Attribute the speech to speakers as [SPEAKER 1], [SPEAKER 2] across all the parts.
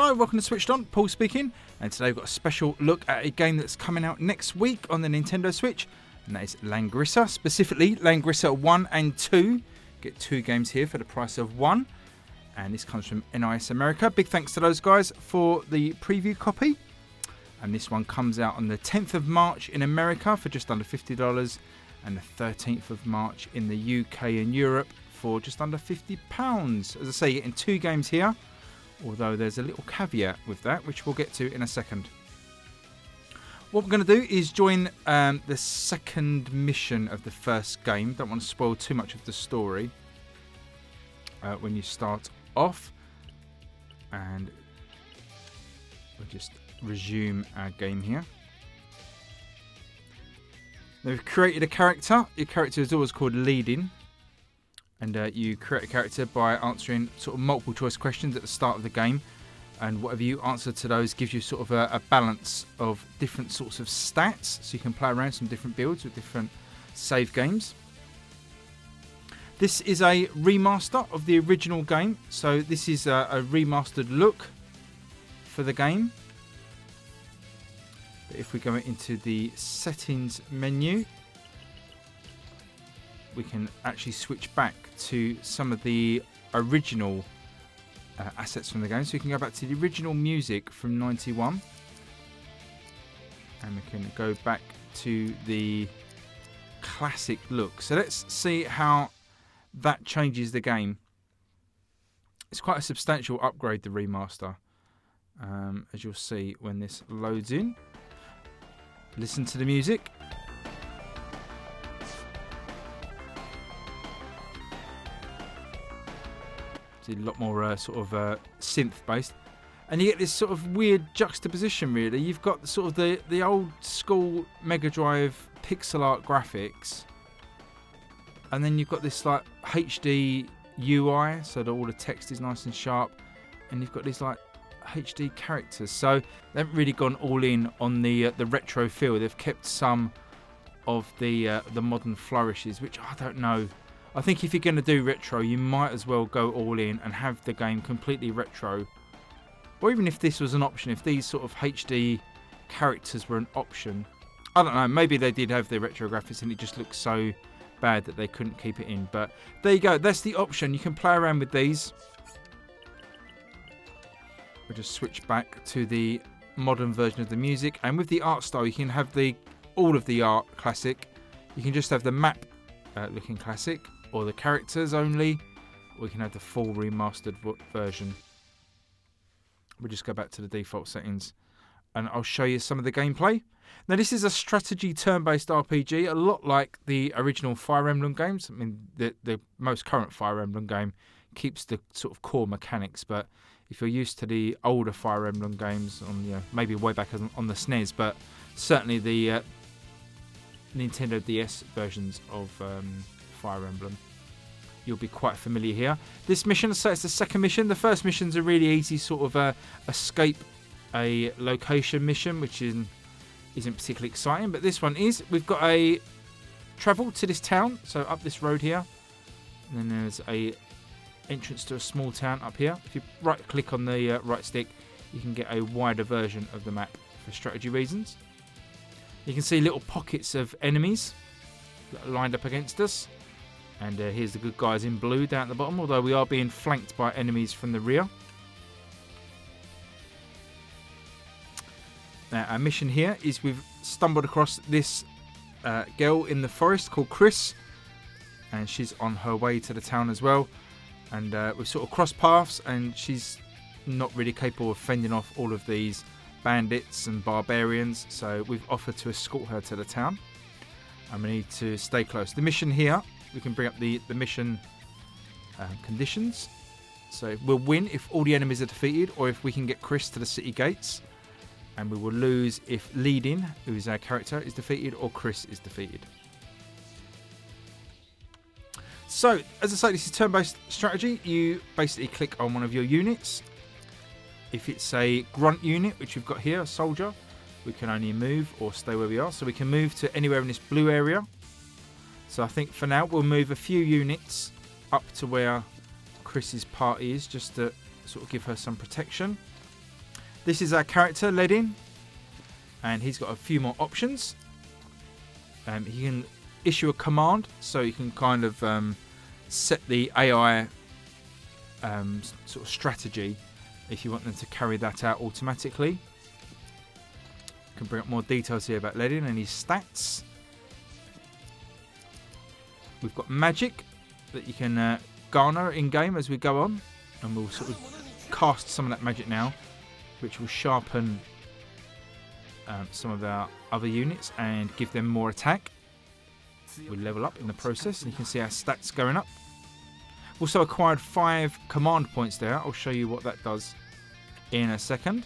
[SPEAKER 1] Hello, welcome to Switched On, Paul speaking, and today we've got a special look at a game that's coming out next week on the Nintendo Switch, and that is Langrisser, specifically Langrisser I and II. Get 2 games here for the price of 1, and this comes from NIS America. Big thanks to those guys for the preview copy, and this one comes out on the 10th of March in America for just under $50, and the 13th of March in the UK and Europe for just under £50. As I say, you're getting 2 games here, although there's a little caveat with that, which we'll get to in a second. What we're going to do is join the second mission of the first game. Don't want to spoil too much of the story when you start off. And we'll just resume our game here. Now we've created a character. Your character is always called Ledin. And you create a character by answering sort of multiple choice questions at the start of the game, and whatever you answer to those gives you sort of a balance of different sorts of stats, so you can play around some different builds with different save games. This is a remaster of the original game, so this is a remastered look for the game. But if we go into the settings menu, we can actually switch back to some of the original assets from the game. So we can go back to the original music from 91. And we can go back to the classic look. So let's see how that changes the game. It's quite a substantial upgrade, the remaster. As you'll see when this loads in. Listen to the music. A lot more sort of synth based, and you get this sort of weird juxtaposition. Really, you've got sort of the old school Mega Drive pixel art graphics, and then you've got this like HD UI, so that all the text is nice and sharp, and you've got these like HD characters. So they haven't really gone all in on the retro feel. They've kept some of the modern flourishes, which I don't know. I think if you're going to do retro, you might as well go all in and have the game completely retro. Or even if this was an option, if these sort of HD characters were an option. I don't know, maybe they did have the retro graphics and it just looked so bad that they couldn't keep it in. But there you go, that's the option. You can play around with these. We'll just switch back to the modern version of the music. And with the art style, you can have all of the art classic. You can just have the map looking classic, or the characters only, or we can have the full remastered version. We'll just go back to the default settings and I'll show you some of the gameplay. Now this is a strategy turn-based RPG, a lot like the original Fire Emblem games. I mean, the most current Fire Emblem game keeps the sort of core mechanics, but if you're used to the older Fire Emblem games, on maybe way back on the SNES, but certainly the Nintendo DS versions of Fire Emblem, you'll be quite familiar here. This mission, so it's the second mission. The first mission's a really easy sort of escape a location mission, which isn't particularly exciting, but this one is. We've got a travel to this town, so up this road here, and then there's a entrance to a small town up here. If you right click on the right stick, you can get a wider version of the map for strategy reasons. You can see little pockets of enemies that are lined up against us. And here's the good guys in blue down at the bottom, although we are being flanked by enemies from the rear. Now, our mission here is we've stumbled across this girl in the forest called Chris. And she's on her way to the town as well. And we've sort of crossed paths, and she's not really capable of fending off all of these bandits and barbarians. So we've offered to escort her to the town. And we need to stay close. The mission here, we can bring up the mission conditions. So we'll win if all the enemies are defeated, or if we can get Chris to the city gates. And we will lose if Ledin, who is our character, is defeated, or Chris is defeated. So, as I say, this is turn-based strategy. You basically click on one of your units. If it's a grunt unit, which we've got here, a soldier, we can only move or stay where we are. So we can move to anywhere in this blue area. So I think for now we'll move a few units up to where Chris's party is, just to sort of give her some protection. This is our character, Ledin, and he's got a few more options. He can issue a command, so you can kind of set the AI sort of strategy if you want them to carry that out automatically. You can bring up more details here about Ledin and his stats. We've got magic that you can garner in game as we go on, and we'll sort of cast some of that magic now, which will sharpen some of our other units and give them more attack. We level up in the process, and you can see our stats going up. Also acquired 5 command points there. I'll show you what that does in a second.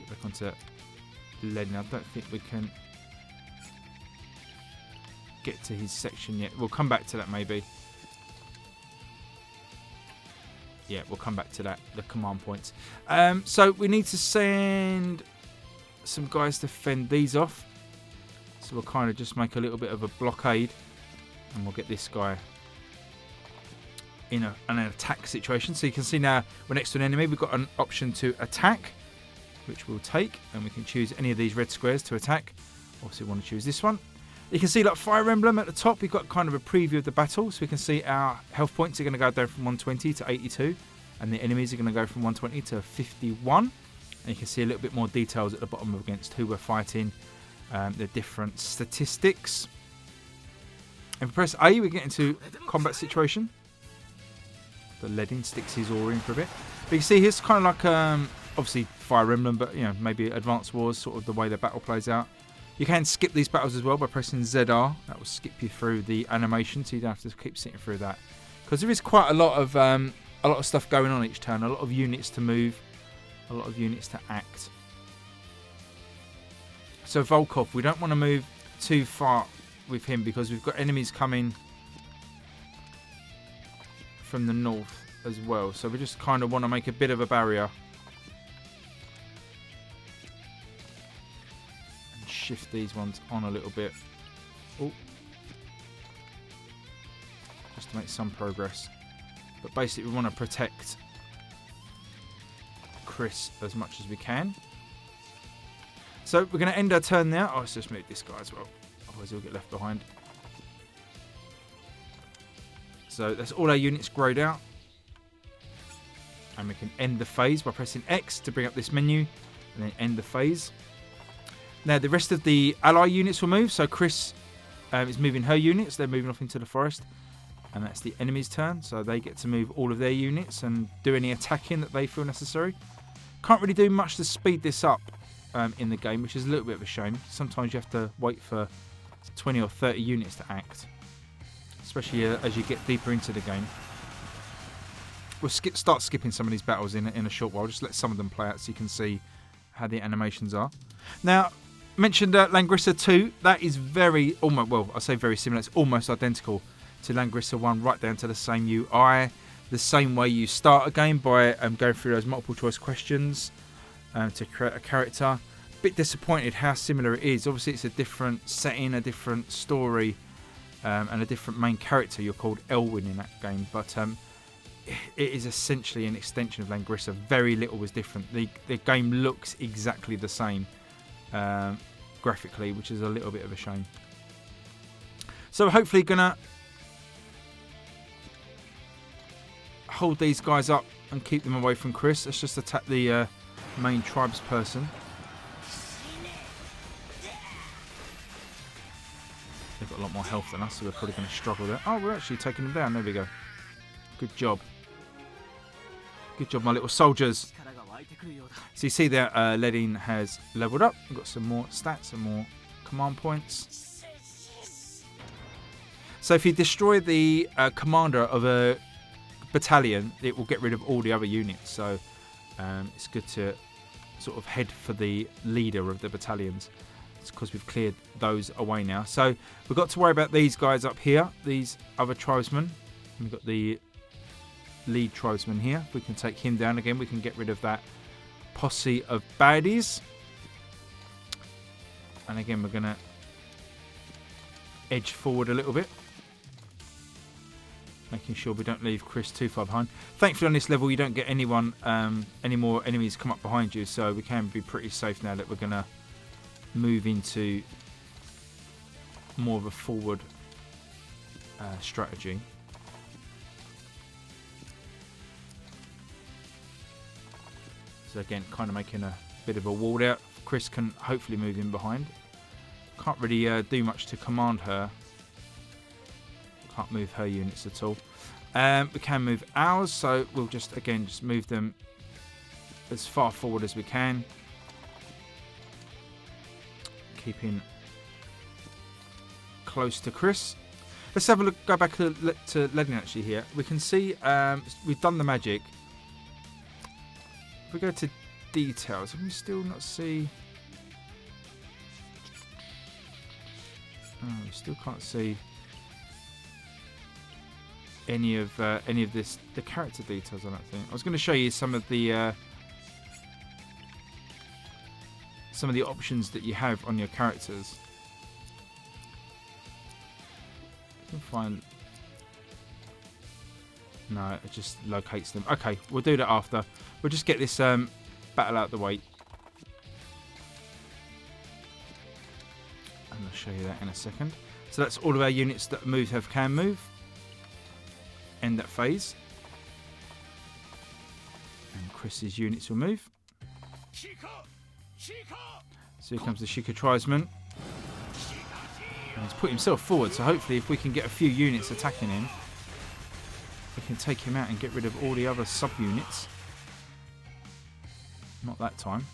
[SPEAKER 1] Get back onto Ledin. I don't think we can get to his section yet. We'll come back to that maybe. Yeah, we'll come back to that, the command points. So we need to send some guys to fend these off. So we'll kind of just make a little bit of a blockade, and we'll get this guy in an attack situation. So you can see now we're next to an enemy. We've got an option to attack, which we'll take, and we can choose any of these red squares to attack. Obviously we want to choose this one. You can see like Fire Emblem at the top, we've got kind of a preview of the battle, so we can see our health points are going to go down from 120 to 82, and the enemies are going to go from 120 to 51. And you can see a little bit more details at the bottom against who we're fighting, the different statistics. If we press A, we get into combat situation. The Ledin sticks his aura in for a bit. But you can see here's kind of like, obviously Fire Emblem, but you know, maybe Advanced Wars, sort of the way the battle plays out. You can skip these battles as well by pressing ZR. That will skip you through the animation, so you don't have to keep sitting through that. Because there is quite a lot of stuff going on each turn. A lot of units to move, a lot of units to act. So Volkov, we don't want to move too far with him because we've got enemies coming from the north as well. So we just kind of want to make a bit of a barrier. Shift these ones on a little bit. Ooh. Just to make some progress. But basically we want to protect Chris as much as we can. So we're going to end our turn there. Oh, let's just move this guy as well. Otherwise he'll get left behind. So that's all our units grayed out. And we can end the phase by pressing X to bring up this menu. And then end the phase. Now, the rest of the ally units will move. So Chris is moving her units. They're moving off into the forest. And that's the enemy's turn. So they get to move all of their units and do any attacking that they feel necessary. Can't really do much to speed this up in the game, which is a little bit of a shame. Sometimes you have to wait for 20 or 30 units to act. Especially as you get deeper into the game. We'll start skipping some of these battles in a short while. Just let some of them play out so you can see how the animations are. Now, mentioned Langrisser II. That is very, almost, well, I say very similar. It's almost identical to Langrisser I, right down to the same UI. The same way you start a game by going through those multiple choice questions to create a character. Bit disappointed how similar it is. Obviously, it's a different setting, a different story, and a different main character. You're called Elwin in that game, but it is essentially an extension of Langrisser. Very little was different. The game looks exactly the same. Graphically, which is a little bit of a shame. So hopefully gonna hold these guys up and keep them away from Chris. Let's just attack the main tribes person. They've got a lot more health than us, so we're probably going to struggle there. Oh, we're actually taking them down. There we go. Good job. Good job, my little soldiers. So you see there, Ledin has leveled up. We've got some more stats and more command points. So if you destroy the commander of a battalion, it will get rid of all the other units. So it's good to sort of head for the leader of the battalions. It's because we've cleared those away now. So we've got to worry about these guys up here, these other tribesmen. We've got the lead tribesman here. If we can take him down again, we can get rid of that posse of baddies. And again, we're going to edge forward a little bit, making sure we don't leave Chris too far behind. Thankfully on this level you don't get any more enemies come up behind you, so we can be pretty safe now that we're going to move into more of a forward strategy. So again, kind of making a bit of a wall out. Chris can hopefully move in behind. Can't really do much to command her. Can't move her units at all. We can move ours, so we'll just move them as far forward as we can, keeping close to Chris. Let's have a look. Go back to Ledin actually here. We can see we've done the magic. If we go to details, can we still not see? Oh, we still can't see any of this, the character details. I don't think. I was going to show you some of the options that you have on your characters. I can find. No, it just locates them. Okay, we'll do that after. We'll just get this battle out of the way. And I'll show you that in a second. So that's all of our units that can move. End that phase. And Chris's units will move. So here comes the Shika Tribesman. And he's put himself forward, so hopefully if we can get a few units attacking him, we can take him out and get rid of all the other sub-units. Not that time.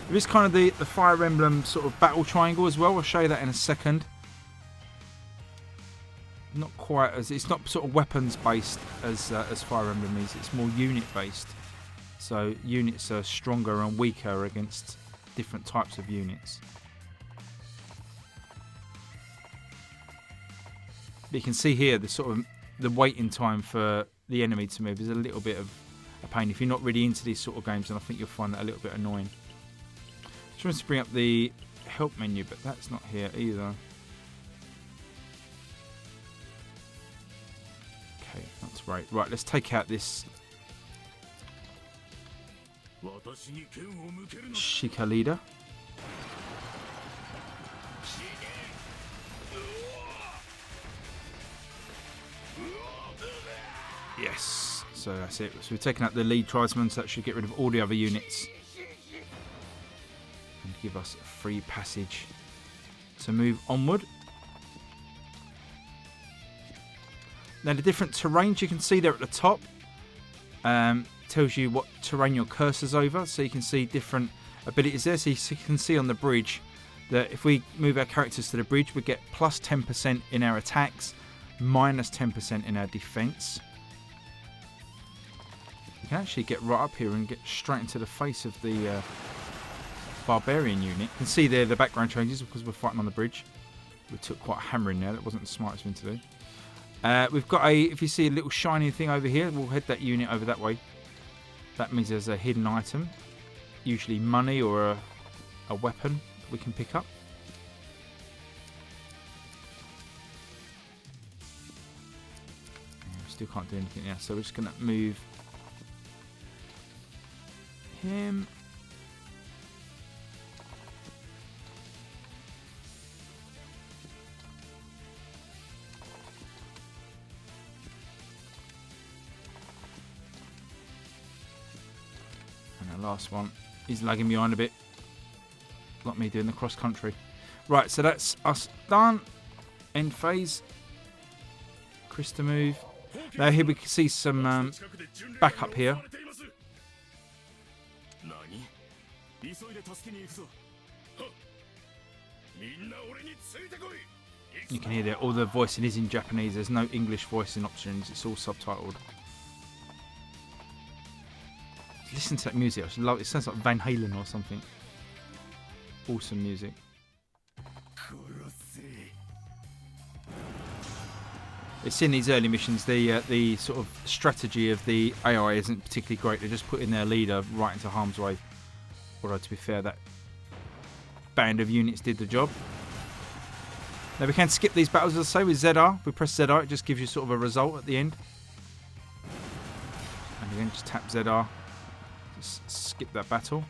[SPEAKER 1] There is kind of the Fire Emblem sort of battle triangle as well. I'll show you that in a second. Not quite as, it's not sort of weapons based as Fire Emblem is. It's more unit based. So units are stronger and weaker against different types of units. But you can see here the waiting time for the enemy to move is a little bit of a pain. If you're not really into these sort of games, then I think you'll find that a little bit annoying. Just want to bring up the help menu, but that's not here either. Okay, that's right. Right, let's take out this Shika leader. Yes, so that's it. So we've taken out the lead tribesman, so that should get rid of all the other units and give us a free passage to move onward. Now the different terrains you can see there at the top tells you what terrain your cursor's over, so you can see different abilities there. So you can see on the bridge that if we move our characters to the bridge, we get plus 10% in our attacks, minus 10% in our defense. You can actually get right up here and get straight into the face of the barbarian unit. You can see there the background changes because we're fighting on the bridge. We took quite a hammering there. That wasn't the smartest thing to do. We've got if you see a little shiny thing over here, we'll head that unit over that way. That means there's a hidden item, usually money or a weapon we can pick up. We still can't do anything now, so we're just going to move him. And the last one is lagging behind a bit, like me doing the cross country. Right, so that's us done. End phase. Chris to move. Now here we can see some backup here. You can hear that all the voicing is in Japanese. There's no English voicing options. It's all subtitled. Listen to that music. I just love it. It sounds like Van Halen or something. Awesome music. It's in these early missions. The sort of strategy of the AI isn't particularly great. They're just putting their leader right into harm's way. Although to be fair, that band of units did the job. Now we can skip these battles, as I say, with ZR. If we press ZR, it just gives you sort of a result at the end. And again, just tap ZR. Just skip that battle.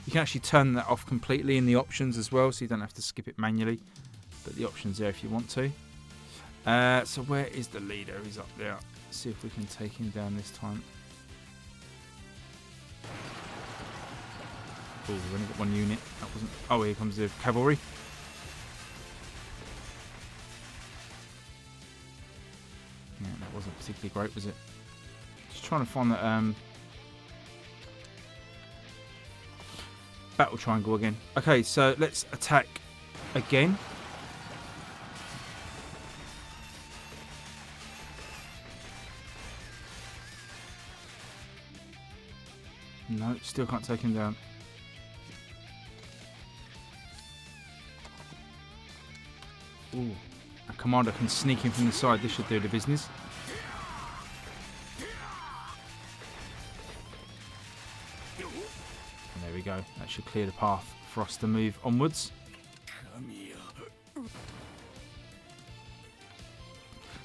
[SPEAKER 1] You can actually turn that off completely in the options as well, so you don't have to skip it manually. But the option's there if you want to. So where is the leader? He's up there. Let's see if we can take him down this time. Oh, we've only got one unit. That wasn't. Oh, here comes the cavalry. Yeah, that wasn't particularly great, was it? Just trying to find that battle triangle again. Okay, so let's attack again. No, still can't take him down. Ooh, a commander can sneak in from the side. This should do the business. And there we go. That should clear the path for us to move onwards.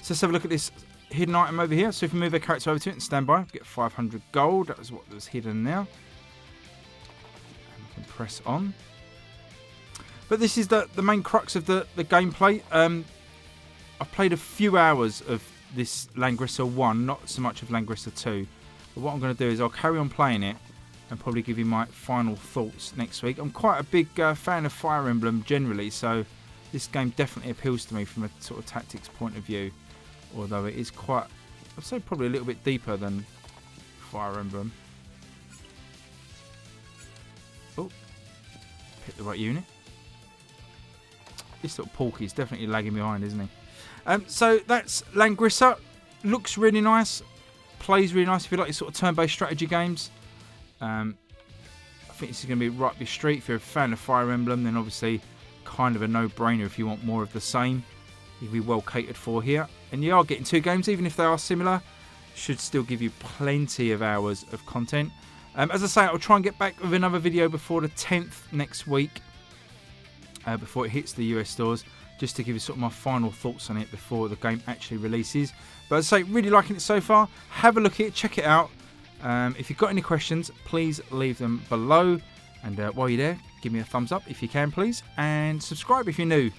[SPEAKER 1] So let's have a look at this hidden item over here. So if we move our character over to it and stand by, we get 500 gold. That was what was hidden now. And we can press on. But this is the main crux of the gameplay. I've played a few hours of this Langrisser I, not so much of Langrisser II. But what I'm going to do is I'll carry on playing it and probably give you my final thoughts next week. I'm quite a big fan of Fire Emblem generally, so this game definitely appeals to me from a sort of tactics point of view. Although it is quite, I'd say probably a little bit deeper than Fire Emblem. Oh, pick the right unit. This little Porky's definitely lagging behind, isn't he? So that's Langrisser. Looks really nice. Plays really nice if you like your sort of turn-based strategy games. I think this is going to be right up your street. If you're a fan of Fire Emblem, then obviously kind of a no-brainer if you want more of the same. You'll be well catered for here. And you are getting 2 games, even if they are similar. Should still give you plenty of hours of content. As I say, I'll try and get back with another video before the 10th next week. Before it hits the US stores, just to give you sort of my final thoughts on it before the game actually releases. But as I say, really liking it so far. Have a look at it, check it out. If you've got any questions, please leave them below. And while you're there, give me a thumbs up if you can, please. And subscribe if you're new.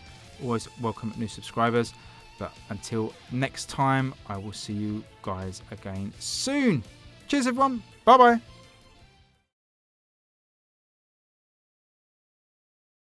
[SPEAKER 1] Always welcome new subscribers. But until next time, I will see you guys again soon. Cheers, everyone. Bye-bye.